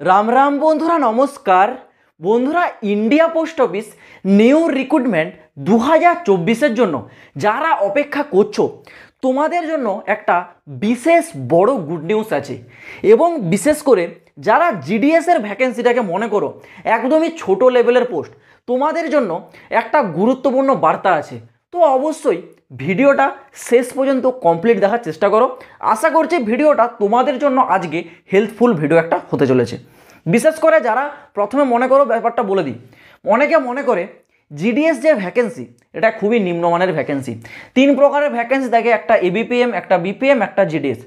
রাম রাম বন্ধুরা, নমস্কার বন্ধুরা। India post office new recruitment 2024-এর জন্য যারা অপেক্ষা করছো তোমাদের জন্য একটা বিশেষ বড় গুড নিউজ আছে। এবং বিশেষ করে যারা জিডিএসের ভ্যাকেন্সিটাকে মনে করো একদমই ছোট লেভেলের পোস্ট, তোমাদের জন্য একটা গুরুত্বপূর্ণ বার্তা আছে। তো অবশ্যই ভিডিওটা শেষ পর্যন্ত কমপ্লিট দেখার চেষ্টা করো। আশা করছি ভিডিওটা তোমাদের জন্য আজকে হেল্পফুল ভিডিও একটা হতে চলেছে। বিশেষ করে যারা প্রথমে মনে করো, ব্যাপারটা বলে দিই, অনেকে মনে করে জিডিএস যে ভ্যাকেন্সি এটা খুবই নিম্নমানের ভ্যাকেন্সি। তিন প্রকারের ভ্যাকেন্সি থাকে, একটা এবিপিএম, একটা বিপিএম, একটা জিডিএস।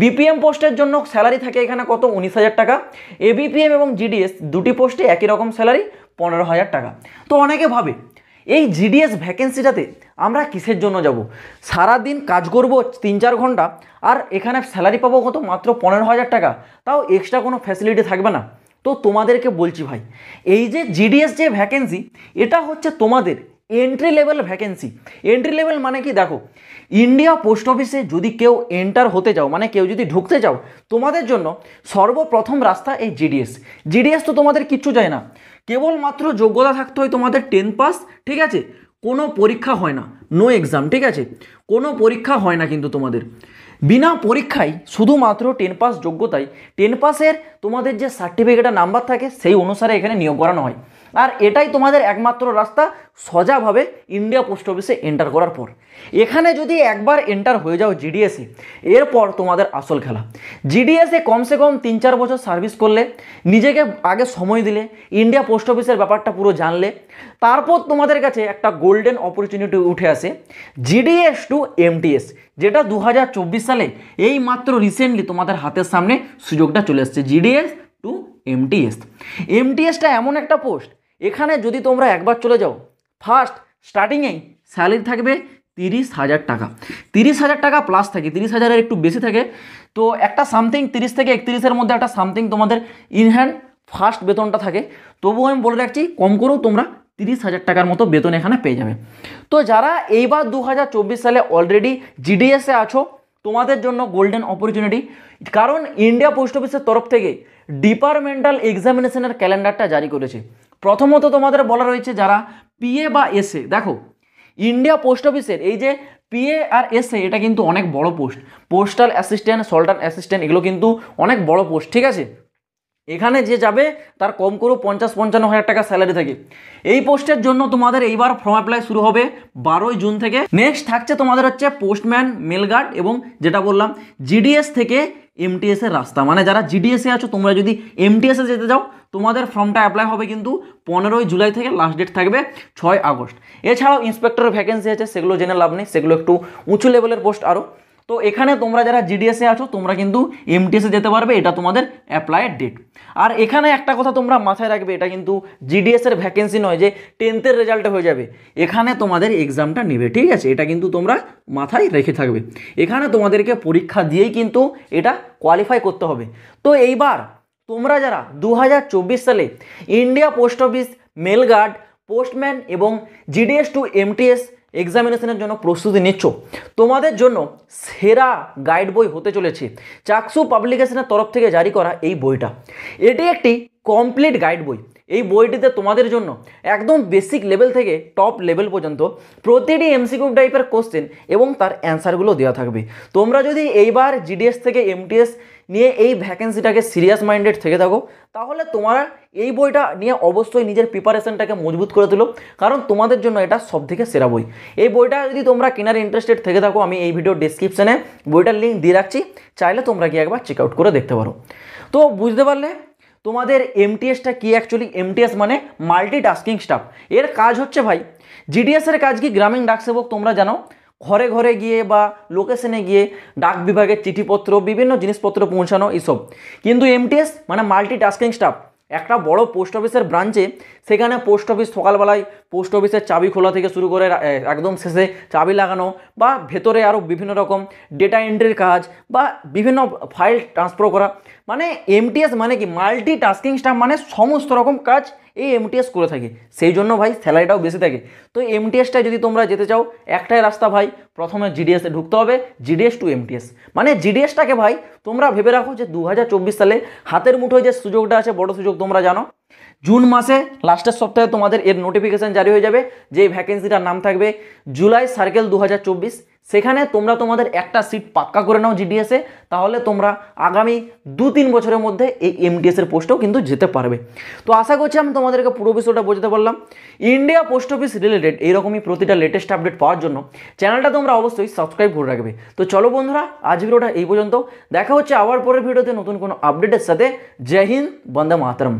বিপিএম পোস্টের জন্য স্যালারি থাকে এখানে কত, 19,000 টাকা। এবিপিএম এবং জিডিএস দুটি পোস্টে একই রকম স্যালারি, 15,000 টাকা। তো অনেকে ভাবে এই জিডিএস ভ্যাকেন্সিটাতে আমরা কিসের জন্য যাব, সারাদিন কাজ করব 3-4 ঘন্টা আর এখানে স্যালারি পাবো কত, মাত্র 15,000 টাকা, তাও এক্সট্রা কোনো ফ্যাসিলিটি থাকবে না। তো তোমাদেরকে বলছি ভাই, এই যে জিডিএস যে ভ্যাকেন্সি এটা হচ্ছে তোমাদের entry level vacancy. Entry level মানে কি, দেখো ইন্ডিয়া পোস্ট অফিসে যদি কেউ এন্টার হতে চাও, মানে কেউ যদি ঢুকতে চাও, তোমাদের জন্য সর্বপ্রথম রাস্তা এই জিডিএস। জিডিএস তো তোমাদের কিচ্ছু চায় না, কেবলমাত্র যোগ্যতা থাকতে হয় তোমাদের 10 পাস, ঠিক আছে। কোনো পরীক্ষা হয় না, নো এক্সাম, ঠিক আছে। কোনো পরীক্ষা হয় না কিন্তু তোমাদের, বিনা পরীক্ষায় শুধুমাত্র 10 পাস যোগ্যতায় 10 পাসের তোমাদের যে সার্টিফিকেটের নাম্বার থাকে সেই অনুসারে এখানে নিয়োগ করানো হয়। আর এটাই তোমাদের একমাত্র রাস্তা সোজাভাবে ইন্ডিয়া পোস্ট অফিসে এন্টার করার পর। এখানে যদি একবার এন্টার হয়ে যাও জিডিএসে, এরপর তোমাদের আসল খেলা। জিডিএসে কমসে কম 3-4 বছর সার্ভিস করলে, নিজেকে আগে সময় দিলে, ইন্ডিয়া পোস্ট অফিসের ব্যাপারটা পুরো জানলে, তারপর তোমাদের কাছে একটা গোল্ডেন অপরচুনিটি উঠে আসে জিডিএস টু এমটিএস, যেটা 2024 সালে এই মাত্র রিসেন্টলি তোমাদের হাতের সামনে সুযোগটা চলে আসছে। GDS to MTS. এমটিএসটা এমন একটা পোস্ট, এখানে যদি তোমরা একবার চলে যাও, ফার্স্ট স্টার্টিংয়েই স্যালারি থাকবে 30,000 টাকা। 30,000 টাকা প্লাস থাকে, 30,000-এর একটু বেশি থাকে। তো একটা সামথিং 30 থেকে 31-এর মধ্যে একটা সামথিং তোমাদের ইনহ্যান্ড ফার্স্ট বেতনটা থাকে। তবুও আমি বলে রাখছি, কম করেও তোমরা 30,000 টাকার মতো বেতন এখানে পেয়ে যাবে। তো যারা এইবার 2024 সালে অলরেডি জিডিএসে আছো, তোমাদের জন্য গোল্ডেন অপরচুনিটি। কারণ ইন্ডিয়া পোস্ট অফিসের তরফ থেকে ডিপার্টমেন্টাল এক্সামিনেশনের ক্যালেন্ডারটা জারি করেছে। প্রথমত তোমাদের বলা রয়েছে যারা পিএ বা এসএ, দেখো ইন্ডিয়া পোস্ট অফিসের এই যে পিএ আর এসএ, এটা কিন্তু অনেক বড় পোস্ট। পোস্টাল অ্যাসিস্ট্যান্ট, সল্টান অ্যাসিস্ট্যান্ট, এগুলো কিন্তু অনেক বড় পোস্ট, ঠিক আছে। এখানে যে যাবে তার কম করেও 50-55 হাজার টাকা স্যালারি থাকে। এই পোস্টের জন্য তোমাদের এইবার ফর্ম অ্যাপ্লাই শুরু হবে 12ই জুন থেকে। নেক্সট থাকছে তোমাদের হচ্ছে পোস্টম্যান, মেল গার্ড এবং যেটা বললাম জিডিএস থেকে এমটিএস এর রাস্তা। মানে যারা জিডিএসে আছো, তোমরা যদি এমটিএসে যেতে যাও, তোমাদের ফর্মটা অ্যাপ্লাই হবে কিন্তু 15ই জুলাই থেকে, লাস্ট ডেট থাকবে 6 আগস্ট। এছাড়াও ইন্সপেক্টরের ভ্যাকেন্সি আছে, সেগুলো জেনে লাভ নেই, সেগুলো একটু উঁচু লেভেলের পোস্ট আরও। তো এখানে তোমরা যারা জিডিএসে আছো, তোমরা কিন্তু এমটিএসে যেতে পারবে, এটা তোমাদের অ্যাপ্লাইয়ের ডেট। আর এখানে একটা কথা তোমরা মাথায় রাখবে, এটা কিন্তু জিডিএসের ভ্যাকেন্সি নয় যে 10th-এর রেজাল্টে হয়ে যাবে। এখানে তোমাদের এক্সামটা নেবে, ঠিক আছে, এটা কিন্তু তোমরা মাথায় রেখে থাকবে। এখানে তোমাদেরকে পরীক্ষা দিয়েই কিন্তু এটা কোয়ালিফাই করতে হবে। তো এইবার তোমরা যারা 2024 সালে India post office, mail guard, postman এবং জিডিএস টু এমটিএস এক্সামিনেশনের জন্য প্রস্তুতি নিচ্ছ, তোমাদের জন্য সেরা গাইড বই হতে চলেছে চাকসু পাবলিকেশনের তরফ থেকে জারি করা এই বইটা। এটি একটি কমপ্লিট গাইড বই। এই বইটিতে তোমাদের জন্য একদম বেসিক লেভেল থেকে টপ লেভেল পর্যন্ত প্রতিটি এমসিকিউ টাইপের কোশ্চেন এবং তার অ্যান্সারগুলো দেওয়া থাকবে। তোমরা যদি এইবার জিডিএস থেকে এমটিএস নিয়ে এই ভ্যাকেন্সিটাকে সিরিয়াস মাইন্ডেড থেকে থাকো, তাহলে তোমরা এই বইটা নিয়ে অবশ্যই নিজের প্রিপারেশনটাকে মজবুত করে তুলো, কারণ তোমাদের জন্য এটা সবথেকে সেরা বই। এই বইটা যদি তোমরা কেনার ইন্টারেস্টেড থেকে থাকো, আমি এই ভিডিও ডেসক্রিপশানে বইটার লিঙ্ক দিয়ে রাখছি, চাইলে তোমরা গিয়ে একবার চেক আউট করে দেখতে পারো। তো বুঝতে পারলে তোমাদের এমটিএসটা কি। অ্যাকচুয়ালি এমটিএস মানে মাল্টিটাস্কিং স্টাফ। এর কাজ হচ্ছে ভাই, জিডিএসের কাজ কি, গ্রামীণ ডাকসেবক তোমরা জানো, ঘরে ঘরে গিয়ে বা লোকেশনে গিয়ে ডাক বিভাগের চিঠিপত্র, বিভিন্ন জিনিসপত্র পৌঁছানো, এইসব। কিন্তু এমটিএস মানে মাল্টিটাস্কিং স্টাফ। একটা বড় পোস্ট অফিসের ব্রাঞ্চে, সেখানে পোস্ট অফিস সকালবেলায় পোস্ট অফিসের চাবি খোলা থেকে শুরু করে একদম শেষে চাবি লাগানো, বা ভেতরে আরও বিভিন্ন রকম ডেটা এন্ট্রির কাজ, বা বিভিন্ন ফাইল ট্রান্সফার করা। মানে এমটিএস মানে কি, মাল্টিটাস্কিং স্টাফ, মানে সমস্ত রকম কাজ এই এমটিএস করে থাকে, সেই জন্য ভাই স্যালারিটাও বেশি থাকে। তো এমটিএসটায় যদি তোমরা যেতে চাও, একটাই রাস্তা ভাই, প্রথমে জিডিএসে ঢুকতে হবে, জিডিএস টু এমটিএস। মানে জিডিএসটাকে ভাই তোমরা ভেবে রাখো যে 2024 সালে হাতের মুঠোয় যে সুযোগটা আছে, বড় সুযোগ, তোমরা জানো জুন মাসে লাস্টের সপ্তাহে তোমাদের এর নোটিফিকেশান জারি হয়ে যাবে, যে ভ্যাকেন্সিটার নাম থাকবে জুলাই সার্কেল 2024। সেখানে তোমরা তোমাদের একটা সিট পাক্কা করে নাও জিডিএসে, তাহলে তোমরা আগামী 2-3 বছরের মধ্যে এই এমটিএসের পোস্টেও কিন্তু যেতে পারবে। তো আশা করছি আমি তোমাদেরকে পুরো বিষয়টা বোঝাতে পারলাম। ইন্ডিয়া পোস্ট অফিস রিলেটেড এইরকমই প্রতিটা লেটেস্ট আপডেট পাওয়ার জন্য চ্যানেলটা তোমরা অবশ্যই সাবস্ক্রাইব করে রাখবে। তো চলো বন্ধুরা, আজ ভিডিওটা এই পর্যন্ত, দেখা হচ্ছে আবার পরের ভিডিওতে নতুন কোনো আপডেটের সাথে। জয় হিন্দ, বন্দে মাতরম।